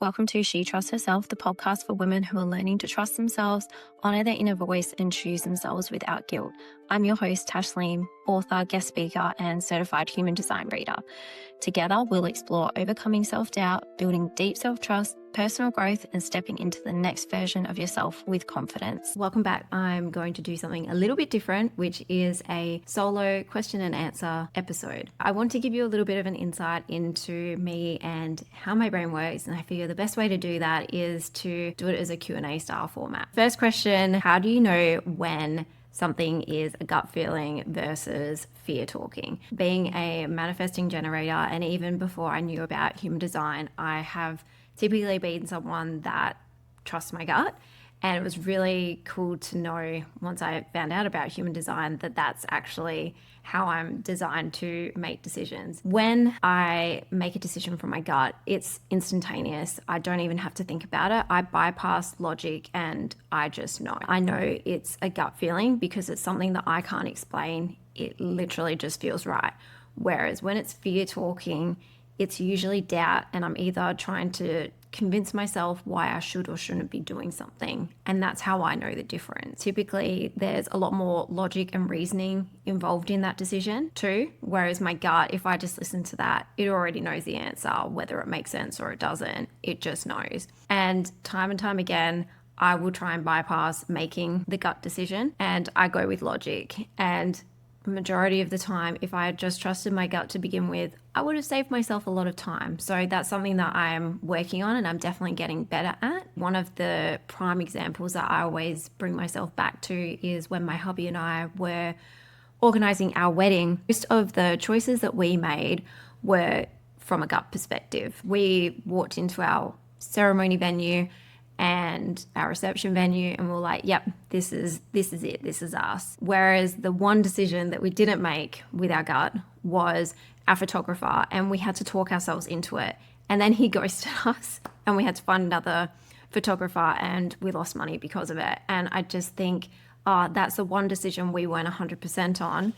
Welcome to She Trusts Herself, the podcast for women who are learning to trust themselves, honour their inner voice, and choose themselves without guilt. I'm your host, Tashleem, author, guest speaker, and certified human design reader. Together, we'll explore overcoming self-doubt, building deep self-trust, personal growth, and stepping into the next version of yourself with confidence. Welcome back. I'm going to do something a little bit different, which is a solo question and answer episode. I want to give you a little bit of an insight into me and how my brain works, and I figure the best way to do that is to do it as a Q&A style format. First question, how do you know when something is a gut feeling versus fear talking? Being a manifesting generator, and even before I knew about human design, I have typically been someone that trusts my gut. And it was really cool to know once I found out about human design that that's actually how I'm designed to make decisions. When I make a decision from my gut, it's instantaneous. I don't even have to think about it. I bypass logic and I just know. I know it's a gut feeling because it's something that I can't explain. It literally just feels right. Whereas when it's fear talking, it's usually doubt, and I'm either trying to convince myself why I should or shouldn't be doing something. And that's how I know the difference. Typically, there's a lot more logic and reasoning involved in that decision too. Whereas my gut, if I just listen to that, it already knows the answer, whether it makes sense or it doesn't. It just knows. And time again, I will try and bypass making the gut decision and I go with logic. And majority of the time, if I had just trusted my gut to begin with, I would have saved myself a lot of time. So that's something that I am working on and I'm definitely getting better at. One of the prime examples that I always bring myself back to is when my hubby and I were organizing our wedding. Most of the choices that we made were from a gut perspective. We walked into our ceremony venue and our reception venue and we're like, yep, this is it, this is us. Whereas the one decision that we didn't make with our gut was our photographer, and we had to talk ourselves into it. And then he ghosted us and we had to find another photographer and we lost money because of it. And I just think, that's the one decision we weren't 100% on.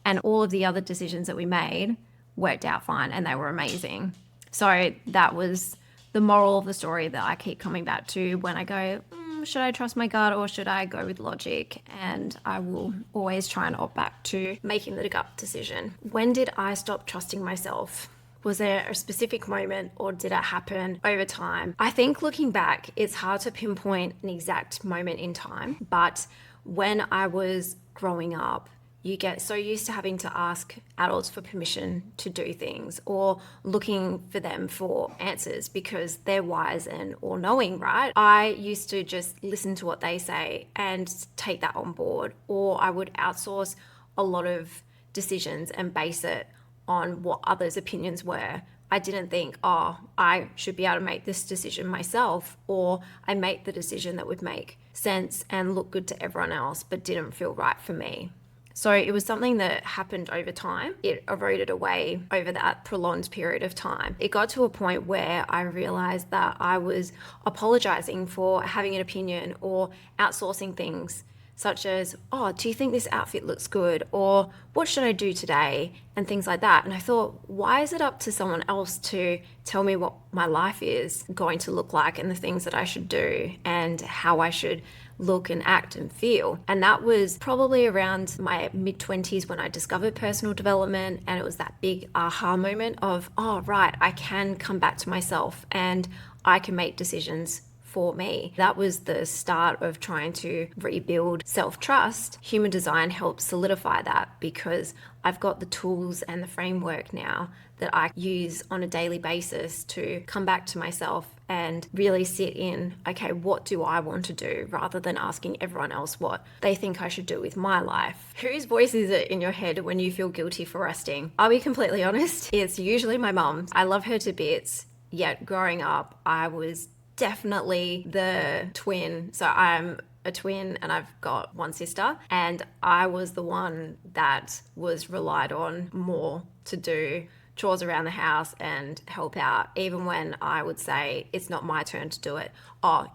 And all of the other decisions that we made worked out fine and they were amazing. So that was the moral of the story that I keep coming back to when I go, should I trust my gut or should I go with logic? And I will always try and opt back to making the gut decision. When did I stop trusting myself? Was there a specific moment or did it happen over time? I think looking back, it's hard to pinpoint an exact moment in time, but when I was growing up, you get so used to having to ask adults for permission to do things or looking for them for answers because they're wise and all-knowing, right? I used to just listen to what they say and take that on board, or I would outsource a lot of decisions and base it on what others' opinions were. I didn't think, I should be able to make this decision myself, or I make the decision that would make sense and look good to everyone else but didn't feel right for me. So it was something that happened over time. It eroded away over that prolonged period of time. It got to a point where I realized that I was apologizing for having an opinion or outsourcing things such as, do you think this outfit looks good? Or what should I do today? And things like that. And I thought, why is it up to someone else to tell me what my life is going to look like and the things that I should do and how I should look and act and feel? And that was probably around my mid-20s when I discovered personal development, and it was that big aha moment of, right, I can come back to myself and I can make decisions for me. That was the start of trying to rebuild self-trust. Human design helps solidify that because I've got the tools and the framework now that I use on a daily basis to come back to myself and really sit in, okay, what do I want to do, rather than asking everyone else what they think I should do with my life. Whose voice is it in your head when you feel guilty for resting? I'll be completely honest, it's usually my mum. I love her to bits, yet growing up, I was definitely the twin. So I'm a twin and I've got one sister, and I was the one that was relied on more to do chores around the house and help out, even when I would say it's not my turn to do it.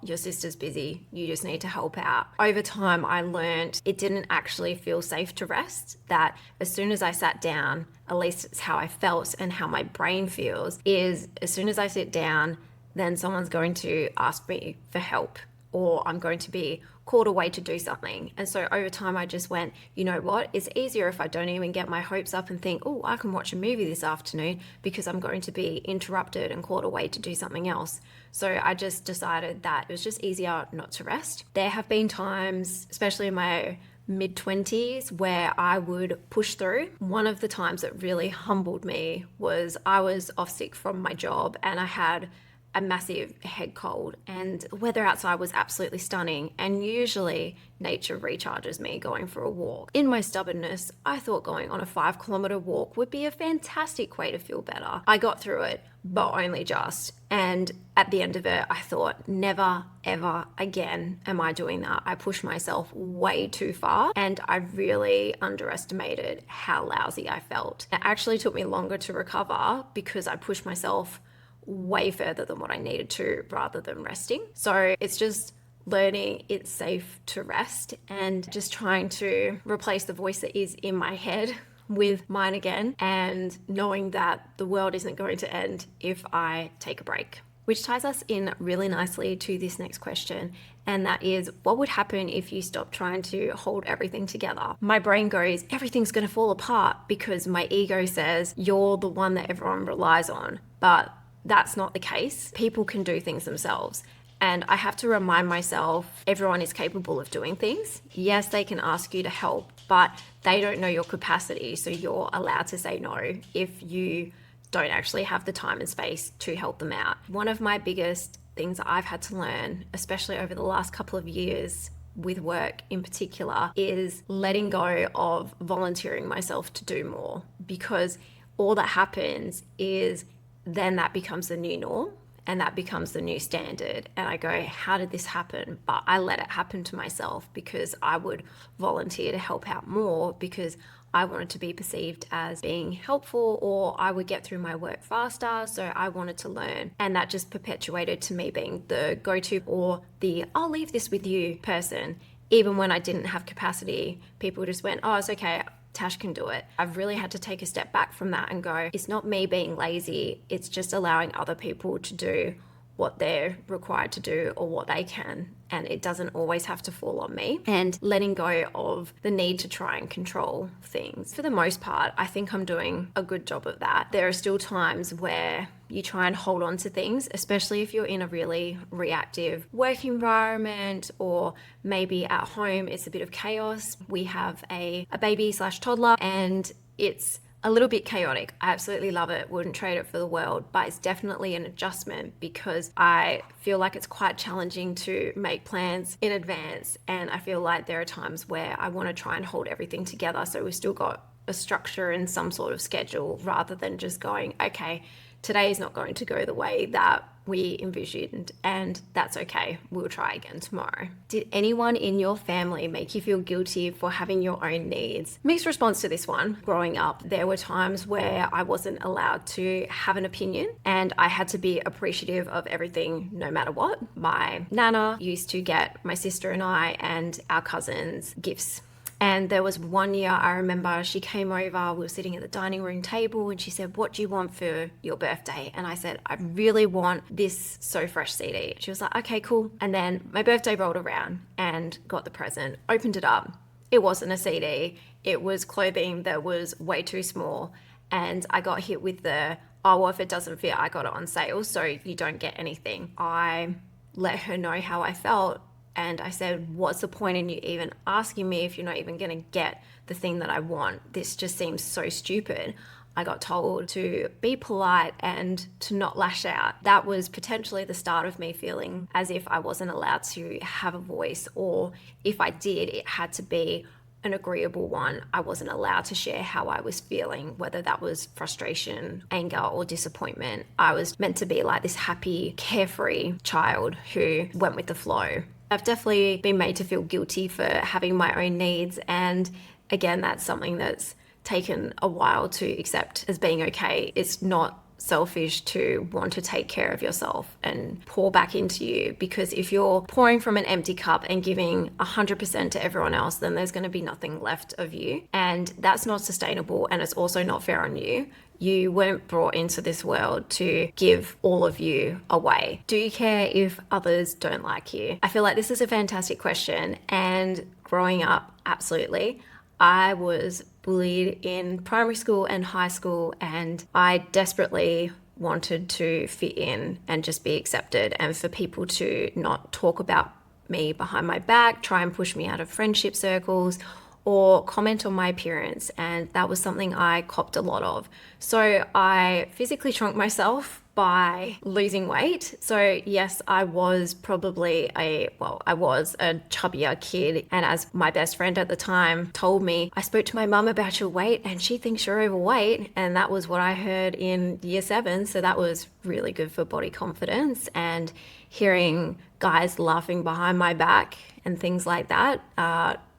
Your sister's busy, you just need to help out. Over time, I learned it didn't actually feel safe to rest, that as soon as I sat down, at least it's how I felt and how my brain feels, is as soon as I sit down, then someone's going to ask me for help, or I'm going to be called away to do something. And so over time, I just went, you know what? It's easier if I don't even get my hopes up and think, oh, I can watch a movie this afternoon, because I'm going to be interrupted and called away to do something else. So I just decided that it was just easier not to rest. There have been times, especially in my mid-20s, where I would push through. One of the times that really humbled me was I was off sick from my job and I had a massive head cold, and the weather outside was absolutely stunning, and usually nature recharges me going for a walk. In my stubbornness, I thought going on a 5-kilometer walk would be a fantastic way to feel better. I got through it, but only just. And at the end of it, I thought, never, ever again am I doing that. I pushed myself way too far, and I really underestimated how lousy I felt. It actually took me longer to recover because I pushed myself way further than what I needed to, rather than resting. So it's just learning it's safe to rest, and just trying to replace the voice that is in my head with mine again, and knowing that the world isn't going to end if I take a break. Which ties us in really nicely to this next question, and that is, what would happen if you stopped trying to hold everything together? My brain goes, everything's going to fall apart, because my ego says you're the one that everyone relies on. But that's not the case. People can do things themselves. And I have to remind myself, everyone is capable of doing things. Yes, they can ask you to help, but they don't know your capacity. So you're allowed to say no if you don't actually have the time and space to help them out. One of my biggest things I've had to learn, especially over the last couple of years with work in particular, is letting go of volunteering myself to do more. Because all that happens is then that becomes the new norm, and that becomes the new standard. And I go, how did this happen? But I let it happen to myself because I would volunteer to help out more because I wanted to be perceived as being helpful, or I would get through my work faster. So I wanted to learn. And that just perpetuated to me being the go-to, or the I'll leave this with you person. Even when I didn't have capacity, people just went, oh, it's okay, Tash can do it. I've really had to take a step back from that and go, it's not me being lazy, it's just allowing other people to do what they're required to do or what they can, and it doesn't always have to fall on me, and letting go of the need to try and control things. For the most part, I think I'm doing a good job of that. There are still times where you try and hold on to things, especially if you're in a really reactive work environment, or maybe at home it's a bit of chaos. We have a baby/toddler, and it's a little bit chaotic. I absolutely love it, wouldn't trade it for the world, but it's definitely an adjustment because I feel like it's quite challenging to make plans in advance, and I feel like there are times where I want to try and hold everything together so we've still got a structure and some sort of schedule, rather than just going, okay, today is not going to go the way that we envisioned, and that's okay, we'll try again tomorrow. Did anyone in your family make you feel guilty for having your own needs? Mixed response to this one. Growing up, there were times where I wasn't allowed to have an opinion, and I had to be appreciative of everything no matter what. My nana used to get my sister and I and our cousins gifts. And there was one year I remember she came over, we were sitting at the dining room table, and she said, what do you want for your birthday? And I said, I really want this So Fresh CD. She was like, okay, cool. And then my birthday rolled around and got the present, opened it up. It wasn't a CD. It was clothing that was way too small. And I got hit with the, oh, well, if it doesn't fit, I got it on sale, so you don't get anything. I let her know how I felt. And I said, what's the point in you even asking me if you're not even going to get the thing that I want? This just seems so stupid. I got told to be polite and to not lash out. That was potentially the start of me feeling as if I wasn't allowed to have a voice, or if I did, it had to be an agreeable one. I wasn't allowed to share how I was feeling, whether that was frustration, anger, or disappointment. I was meant to be like this happy, carefree child who went with the flow. I've definitely been made to feel guilty for having my own needs, and again, that's something that's taken a while to accept as being okay. It's not selfish to want to take care of yourself and pour back into you, because if you're pouring from an empty cup and giving 100% to everyone else, then there's going to be nothing left of you, and that's not sustainable, and it's also not fair on you. You weren't brought into this world to give all of you away. Do you care if others don't like you? I feel like this is a fantastic question. And growing up, absolutely. I was bullied in primary school and high school, and I desperately wanted to fit in and just be accepted, and for people to not talk about me behind my back, try and push me out of friendship circles, or comment on my appearance. And that was something I copped a lot of. So I physically shrunk myself by losing weight. So yes, I was probably a chubbier kid. And as my best friend at the time told me, I spoke to my mum about your weight and she thinks you're overweight. And that was what I heard in year 7. So that was really good for body confidence. And hearing guys laughing behind my back and things like that,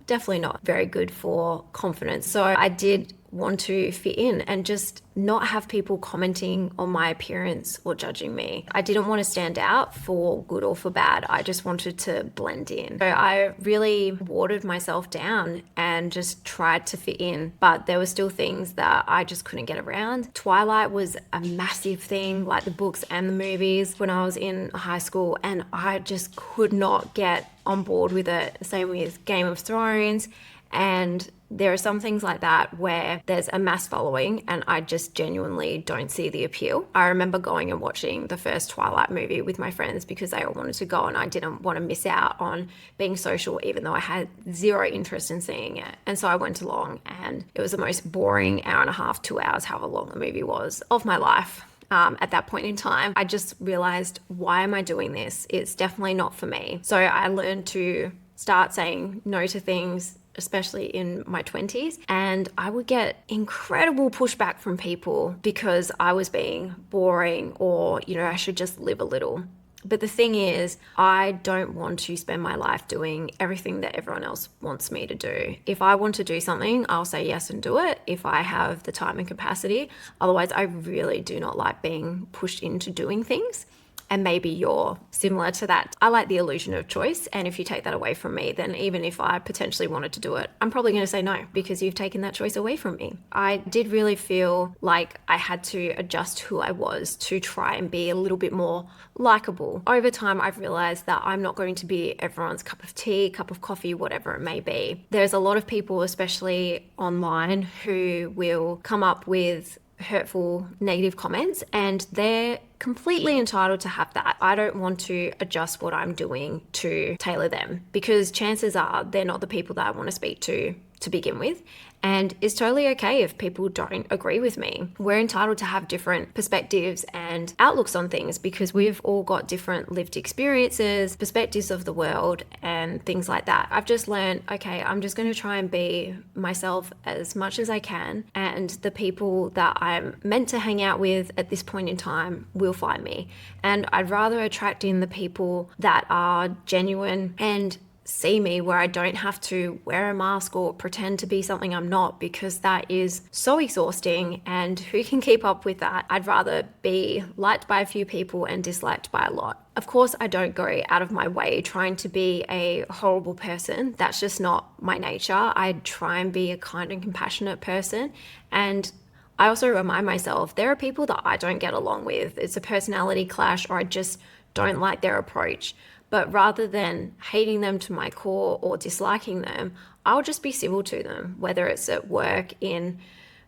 definitely not very good for confidence. So I did want to fit in and just not have people commenting on my appearance or judging me. I didn't want to stand out for good or for bad. I just wanted to blend in. So I really watered myself down and just tried to fit in, but there were still things that I just couldn't get around. Twilight was a massive thing, like the books and the movies, when I was in high school, and I just could not get on board with it. Same with Game of Thrones. And there are some things like that where there's a mass following and I just genuinely don't see the appeal. I remember going and watching the first Twilight movie with my friends because they all wanted to go, and I didn't want to miss out on being social, even though I had zero interest in seeing it. And so I went along, and it was the most boring hour and a half, 2 hours, however long the movie was, of my life. At that point in time, I just realized, why am I doing this? It's definitely not for me. So I learned to start saying no to things, especially in my 20s. And I would get incredible pushback from people because I was being boring, or, I should just live a little. But the thing is, I don't want to spend my life doing everything that everyone else wants me to do. If I want to do something, I'll say yes and do it if I have the time and capacity. Otherwise, I really do not like being pushed into doing things. And maybe you're similar to that. I like the illusion of choice. And if you take that away from me, then even if I potentially wanted to do it, I'm probably going to say no because you've taken that choice away from me. I did really feel like I had to adjust who I was to try and be a little bit more likable. Over time, I've realized that I'm not going to be everyone's cup of tea, cup of coffee, whatever it may be. There's a lot of people, especially online, who will come up with hurtful, negative comments, and they're completely entitled to have that. I don't want to adjust what I'm doing to tailor them because chances are they're not the people that I want to speak to begin with. And it's totally okay if people don't agree with me. We're entitled to have different perspectives and outlooks on things because we've all got different lived experiences, perspectives of the world, and things like that. I've just learned, okay, I'm just going to try and be myself as much as I can, and the people that I'm meant to hang out with at this point in time will find me. And I'd rather attract in the people that are genuine and see me, where I don't have to wear a mask or pretend to be something I'm not, because that is so exhausting, and who can keep up with that? I'd rather be liked by a few people and disliked by a lot. Of course, I don't go out of my way trying to be a horrible person. That's just not my nature. I try and be a kind and compassionate person, and I also remind myself there are people that I don't get along with. It's a personality clash, or I just don't like their approach. But rather than hating them to my core or disliking them, I'll just be civil to them, whether it's at work, in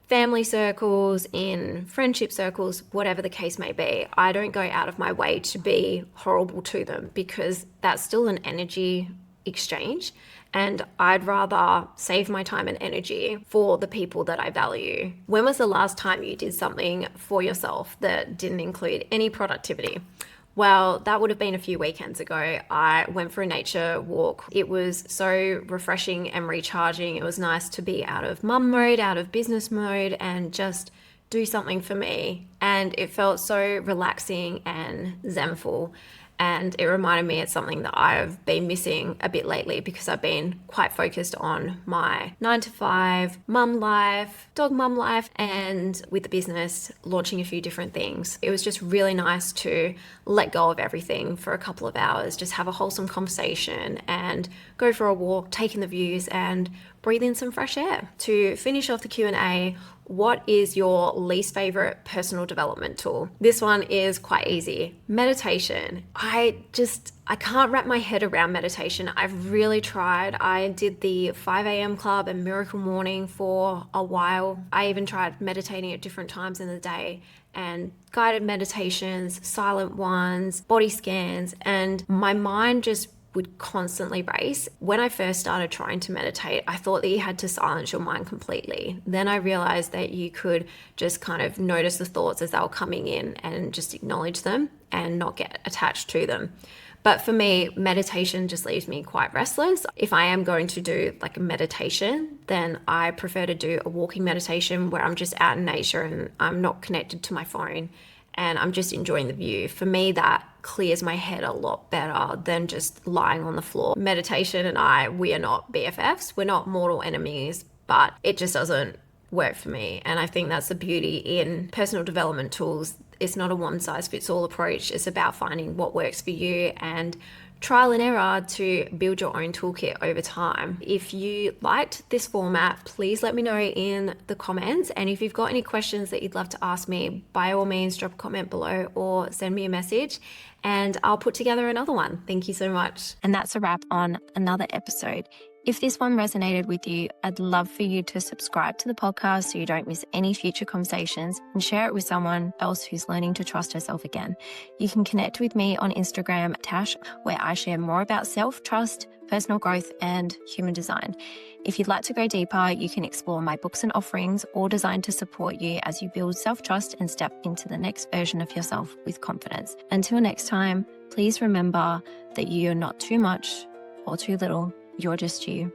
family circles, in friendship circles, whatever the case may be. I don't go out of my way to be horrible to them because that's still an energy exchange. And I'd rather save my time and energy for the people that I value. When was the last time you did something for yourself that didn't include any productivity? Well, that would have been a few weekends ago. I went for a nature walk. It was so refreshing and recharging. It was nice to be out of mum mode, out of business mode, and just do something for me. And it felt so relaxing and zenful. And it reminded me it's something that I've been missing a bit lately because I've been quite focused on my 9-to-5 mum life, dog mum life, and with the business, launching a few different things. It was just really nice to let go of everything for a couple of hours, just have a wholesome conversation and go for a walk, take in the views and breathe in some fresh air. To finish off the Q&A, what is your least favorite personal development tool? This one is quite easy. Meditation. I can't wrap my head around meditation. I've really tried. I did the 5 a.m. club and Miracle Morning for a while. I even tried meditating at different times in the day, and guided meditations, silent ones, body scans, and my mind just would constantly race. When I first started trying to meditate, I thought that you had to silence your mind completely. Then I realized that you could just kind of notice the thoughts as they were coming in and just acknowledge them and not get attached to them. But for me, meditation just leaves me quite restless. If I am going to do like a meditation, then I prefer to do a walking meditation where I'm just out in nature and I'm not connected to my phone and I'm just enjoying the view. For me, that clears my head a lot better than just lying on the floor. Meditation and we are not BFFs. We're not mortal enemies, but it just doesn't work for me. And I think that's the beauty in personal development tools. It's not a one-size-fits-all approach. It's about finding what works for you and trial and error to build your own toolkit over time. If you liked this format, please let me know in the comments. And if you've got any questions that you'd love to ask me, by all means, drop a comment below or send me a message and I'll put together another one. Thank you so much. And that's a wrap on another episode. If this one resonated with you, I'd love for you to subscribe to the podcast so you don't miss any future conversations and share it with someone else who's learning to trust herself again. You can connect with me on Instagram, Tash, where I share more about self-trust, personal growth, and human design. If you'd like to go deeper, you can explore my books and offerings, all designed to support you as you build self-trust and step into the next version of yourself with confidence. Until next time, please remember that you are not too much or too little. You're just you.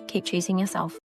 Keep choosing yourself.